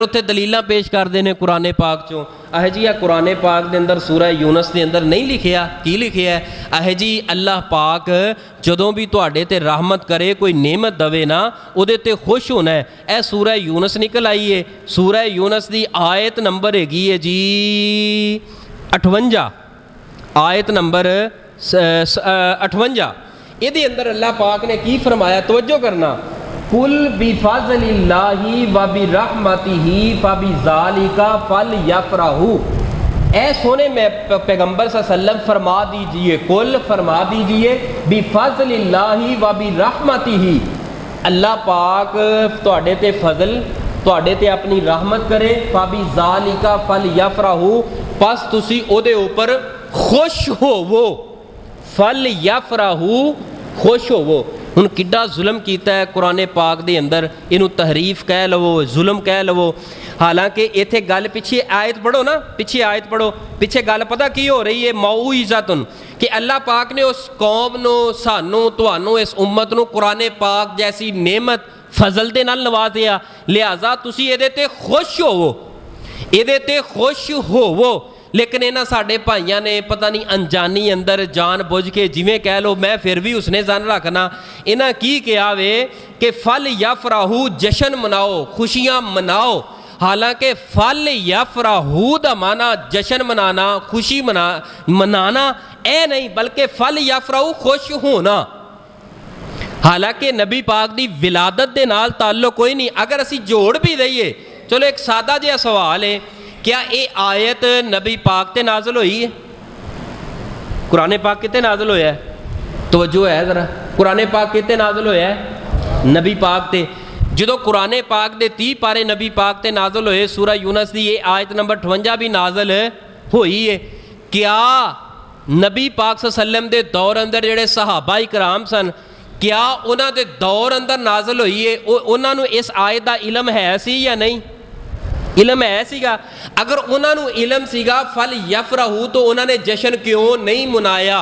उत्थे दलीलां पेश करते हैं कुरान पाक चों। अह जी आ कुरान पाक के अंदर सूरह यूनस के अंदर नहीं लिखिया की लिखिया है। अह जी अल्लाह पाक जदों भी तुहाडे ते रहमत करे कोई नेमत दवे ना उहदे ते खुश होना है। यह सूरह यूनस निकल आई है। सूरह यूनस की आयत नंबर हैगी है जी 58, आयत नंबर 58। ये अंदर अल्लाह पाक ने की फरमाया, तवज्जो करना, कुल बिफज़लिल्लाहि व बिरहमतिही फबिज़ालिका फलयफ़रहू। ऐ सोने में पैगंबर सल्लल्लाहु अलैहि वसल्लम फरमा दीजिए, कुल फरमा दीजिए बिफज़लिल्लाहि व बिरहमतिही, अल्लाह पाक तुहाडे ते फजल तुहाडे ते अपनी रहमत करे, फबिज़ालिका फलयफ़रहू, बस तुसी ओदे ऊपर खुश होवो, फलयफ़रहू खुश होवो। हुण किड्डा जुल्म कीता है कुरान पाक दे अंदर, इनू तहरीफ कह लवो, जुल्म कह लवो। हालांकि इत्थे गल पिछे आयत पढ़ो ना, पिछे आयत पढ़ो, पिछे गल पता की हो रही है, मौइज़तुन, कि अल्लाह पाक ने उस कौम नू सानू तुहानू इस उम्मत नू कुरान पाक जैसी नेमत फजल दे नाल नवाजिया, लिहाजा तुसी इहदे ते खुश होवो, इहदे ते खुश होवो। लेकिन इन्हां साडे भाइयां ने पता नहीं अनजानी अंदर जान बुझ के, जिवें कह लो मैं फिर भी उसने जन रखना, इन्हां की कहा वे कि फल यफ़रहू, जश्न मनाओ, खुशियां मनाओ। हालांकि फल यफ़रहू दा माना जश्न मनाना, खुशी मनाना ऐ नहीं, बल्कि फल यफ़रहू खुश होना। हालांकि नबी पाक दी विलादत दे नाल ताल्लुक कोई नहीं। अगर असी जोड़ भी दईए, चलो एक सादा जिहा सवाल है, क्या ये आयत नबी पाक ते नाज़िल हुई है? कुरान पाक किते नाज़िल होया है? तवज्जो है ज़रा, कुरान पाक किते नाज़िल होया है? नबी पाक ते। जो कुरान पाक दे 30 पारे नबी पाक ते नाज़िल होए, सूरह यूनस की ये आयत नंबर 58 भी नाज़िल हुई है। क्या नबी पाक सल्लम दे दौर अंदर जेड़े सहाबा इकराम सन, क्या उन्हां दे दौर अंदर नाज़िल हुई है? उन्हां नूं इस आयत दा इलम है सी या नहीं? इलम है सीगा। अगर उन्होंने इलम सीगा फल यफ़रहू, तो उन्होंने जश्न क्यों नहीं मनाया?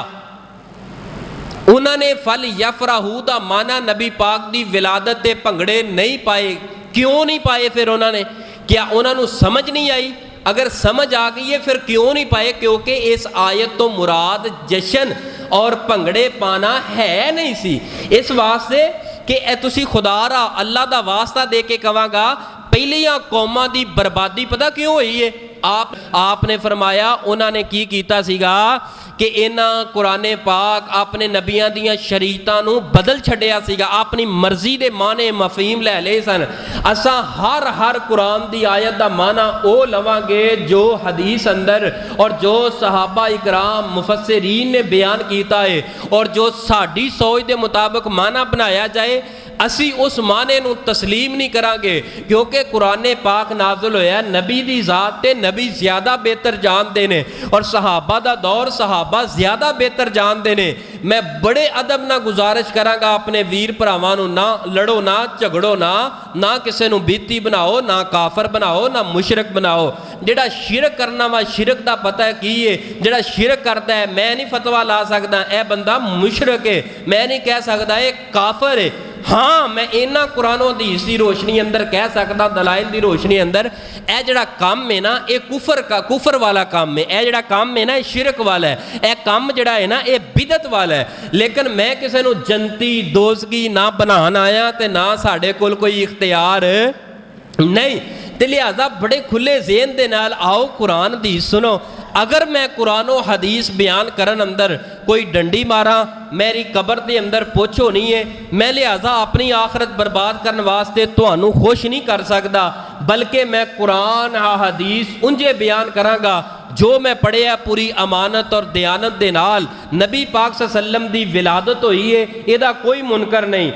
उन्होंने फल यफ़रहू दा माना नबी पाक दी विलादत ते भंगड़े नहीं पाए। क्यों नहीं पाए फिर उन्होंने? क्या उन्होंने समझ नहीं आई? अगर समझ आ गई है फिर क्यों नहीं पाए? क्योंकि इस आयत तो मुराद जश्न और भंगड़े पाना है नहीं सी। इस वास्ते कि तुसी खुदा रा अल्लाह दा वास्ता दे के कहांगा, पहलियां कौमां दी बर्बादी पता क्यों हुई है? आपने फरमाया उन्होंने की कीता सीगा कि इन्हां कुरान पाक अपने नबियां दियां शरीयतां नूं बदल छड्डिया सीगा, अपनी मर्जी दे माने मफहीम लै लए सन। असां हर कुरान दी आयत दा माना ओ लवांगे जो हदीस अंदर और जो सहाबा इकराम मुफस्सिरीन ने बयान कीता है, और जो साडी सोच दे मुताबिक माना बनाया जाए, असी उस माने नूं तस्लीम नहीं करांगे। क्योंकि कुरान पाक नाज़िल होया नबी दी ज़ात ते नबी ज़्यादा बेहतर जानते ने, और सहाबा दा दौर सहाबा ज़्यादा बेहतर जानते ने। मैं बड़े अदब ना गुजारिश करांगा अपने वीर भरावां नूं, ना लड़ो, ना झगड़ो, ना किसी नूं बीती बनाओ, ना काफर बनाओ, ना मुशरक बनाओ। जिहड़ा शिरक करना वा, शिरक दा पता है की है? जिहड़ा शिरक करता है, मैं नहीं फतवा ला सकदा यह बंदा मुशरक है, मैं नहीं कह सकदा ये काफर है। हाँ, मैं इन्हां कुरान हदीस की रोशनी अंदर कह सकदा, दलाइल की रोशनी अंदर, यह जिहड़ा काम है ना, ये कुफर वाला काम है। यह जिहड़ा काम है ना, ये शिरक वाला है। यह काम जिहड़ा है ना, ये बिदत वाला है। लेकिन मैं किसी नूं जन्नती दोज़गी ना बनान आया, ते ना साडे कोल कोई इख्तियार नहीं। ते लिहाजा बड़े खुले ज़हन दे नाल आओ कुरान हदीस सुनो। अगर मैं कुरान और हदीस बयान करन अंदर कोई डंडी मारा, मेरी कबर के अंदर पुछ होनी है, मैं लिहाजा अपनी आखरत बर्बाद करने वास्ते तुहानू खुश नहीं कर सकता, बल्कि मैं कुरान हदीस उंजे बयान करांगा जो मैं पढ़िया पूरी अमानत और दयानत दे नाल। नबी पाक सल्लल्लाहु अलैहि वसल्लम दी विलादत हुई है, इहदा कोई मुनकर नहीं।